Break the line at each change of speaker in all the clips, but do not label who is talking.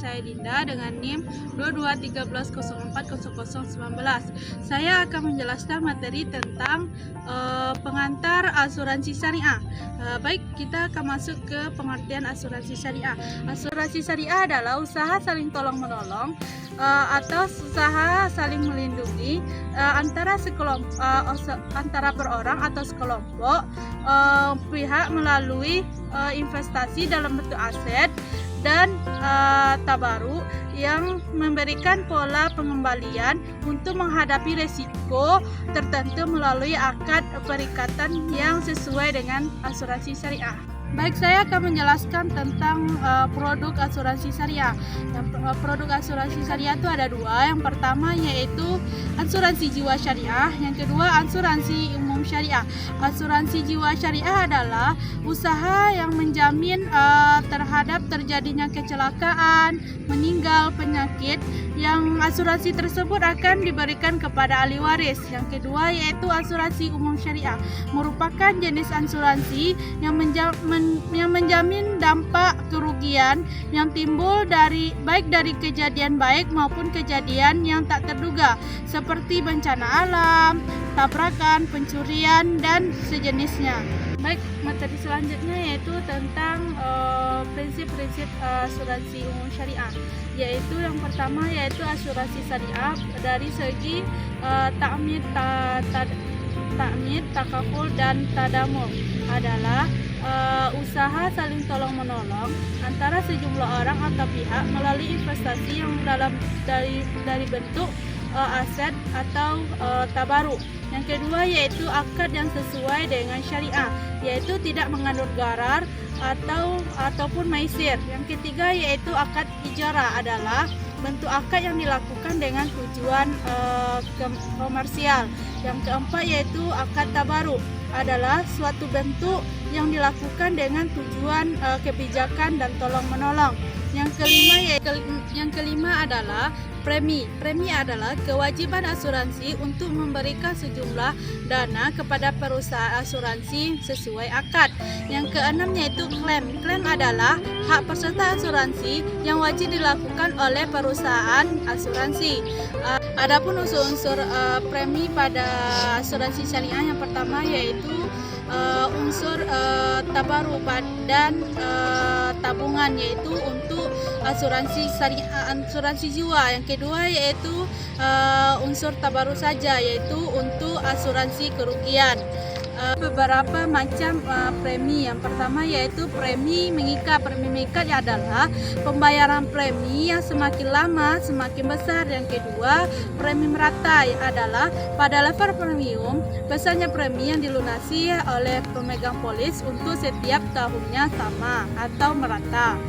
saya Dinda dengan NIM 2213040019. Saya akan menjelaskan materi tentang pengantar asuransi syariah. Baik, kita akan masuk ke pengertian asuransi syariah. Asuransi syariah adalah usaha saling tolong-menolong atau usaha saling melindungi antara per orang atau sekelompok pihak melalui investasi dalam bentuk aset dan tabaruk yang memberikan pola pengembalian untuk menghadapi resiko tertentu melalui akad perikatan yang sesuai dengan asuransi syariah. Baik, saya akan menjelaskan tentang produk asuransi syariah. Produk asuransi syariah itu ada dua. Yang pertama yaitu asuransi jiwa syariah, yang kedua asuransi umum syariah. Asuransi jiwa syariah adalah usaha yang menjamin terhadap terjadinya kecelakaan, meninggal, penyakit, yang asuransi tersebut akan diberikan kepada ahli waris. Yang kedua yaitu asuransi umum syariah, merupakan jenis asuransi yang menjamin dampak kerugian yang timbul baik dari kejadian baik maupun kejadian yang tak terduga seperti bencana alam, tabrakan, pencurian, dan sejenisnya. Baik, materi selanjutnya yaitu tentang prinsip-prinsip asuransi umum syariah, yaitu yang pertama yaitu asuransi syariah dari segi takmid, takaful, dan tadamul adalah usaha saling tolong-menolong antara sejumlah orang atau pihak melalui investasi yang dari bentuk aset atau tabaruk. Yang kedua yaitu akad yang sesuai dengan syariah, yaitu tidak mengandung gharar ataupun maisir. Yang ketiga yaitu akad ijarah, adalah bentuk akad yang dilakukan dengan tujuan komersial. Yang keempat yaitu akad tabaruk, adalah suatu bentuk yang dilakukan dengan tujuan kebijakan dan tolong-menolong. Yang kelima adalah premi. Premi adalah kewajiban asuransi untuk memberikan sejumlah dana kepada perusahaan asuransi sesuai akad. Yang keenam yaitu klaim. Klaim adalah hak peserta asuransi yang wajib dilakukan oleh perusahaan asuransi. Adapun unsur-unsur premi pada asuransi syariah, yang pertama yaitu unsur tabaruk dan tabungan, yaitu untuk asuransi syariah, asuransi jiwa. Yang kedua yaitu unsur tabaruk saja, yaitu untuk asuransi kerugian. Beberapa macam premi. Yang pertama yaitu premi mengikat. Premi mengikat adalah pembayaran premi yang semakin lama semakin besar. Yang kedua, premi merata adalah pada level premium besarnya premi yang dilunasi oleh pemegang polis untuk setiap tahunnya sama atau merata.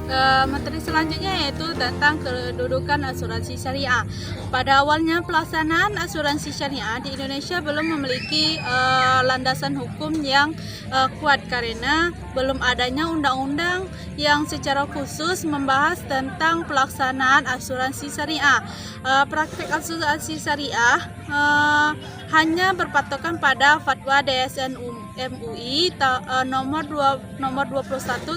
Materi selanjutnya yaitu tentang kedudukan asuransi syariah. Pada awalnya pelaksanaan asuransi syariah di Indonesia belum memiliki landasan hukum yang kuat karena belum adanya undang-undang yang secara khusus membahas tentang pelaksanaan asuransi syariah. Praktik asuransi syariah hanya berpatokan pada fatwa DSN MUI nomor 21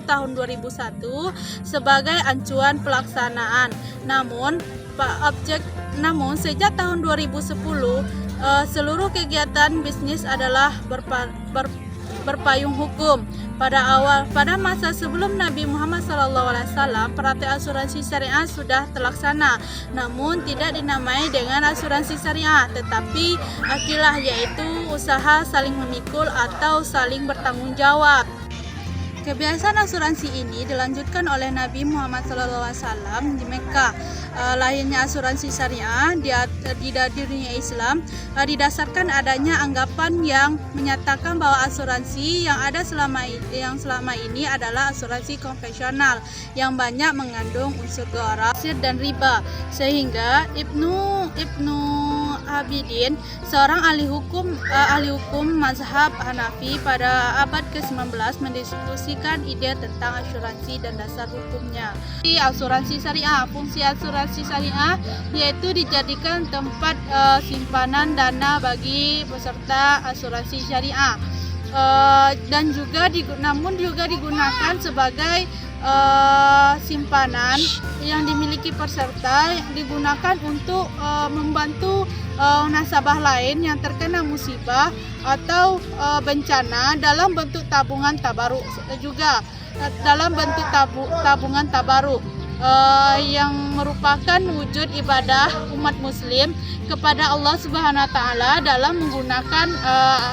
tahun 2001 sebagai acuan pelaksanaan. Namun sejak tahun 2010 seluruh kegiatan bisnis adalah berpayung hukum. Pada masa sebelum Nabi Muhammad SAW, praktik asuransi syariah sudah terlaksana, namun tidak dinamai dengan asuransi syariah, tetapi akilah, yaitu usaha saling memikul atau saling bertanggung jawab. Kebiasaan asuransi ini dilanjutkan oleh Nabi Muhammad SAW di Mekah. Lahirnya asuransi syariah di dunia Islam didasarkan adanya anggapan yang menyatakan bahwa asuransi yang ada selama ini adalah asuransi konvensional yang banyak mengandung unsur gharar dan riba, sehingga Ibnu Abidin, seorang ahli hukum mazhab Hanafi pada abad ke-19, mendiskusikan ide tentang asuransi dan dasar hukumnya. Di asuransi syariah, fungsi asuransi syariah yaitu dijadikan tempat simpanan dana bagi peserta asuransi syariah, namun juga digunakan sebagai simpanan yang dimiliki peserta digunakan untuk membantu nasabah lain yang terkena musibah atau bencana dalam bentuk tabungan tabaruk, juga dalam bentuk tabungan tabaruk yang merupakan wujud ibadah umat muslim kepada Allah Subhanahu wa taala dalam menggunakan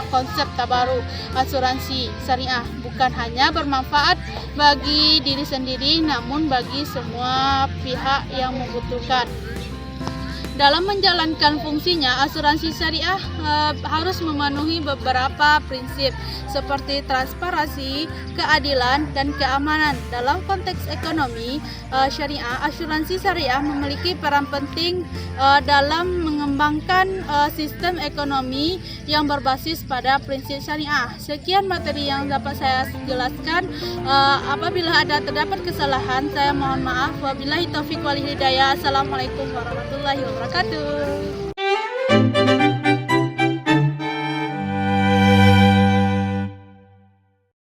konsep tabaruk asuransi syariah, bukan hanya bermanfaat bagi diri sendiri namun bagi semua pihak yang membutuhkan. Dalam menjalankan fungsinya, asuransi syariah harus memenuhi beberapa prinsip seperti transparansi, keadilan, dan keamanan. Dalam konteks ekonomi syariah, asuransi syariah memiliki peran penting dalam mengembangkan sistem ekonomi yang berbasis pada prinsip syariah. Sekian materi yang dapat saya jelaskan. Apabila terdapat kesalahan, saya mohon maaf. Wabillahi taufiq wal hidayah. Assalamualaikum warahmatullahi wabarakatuh.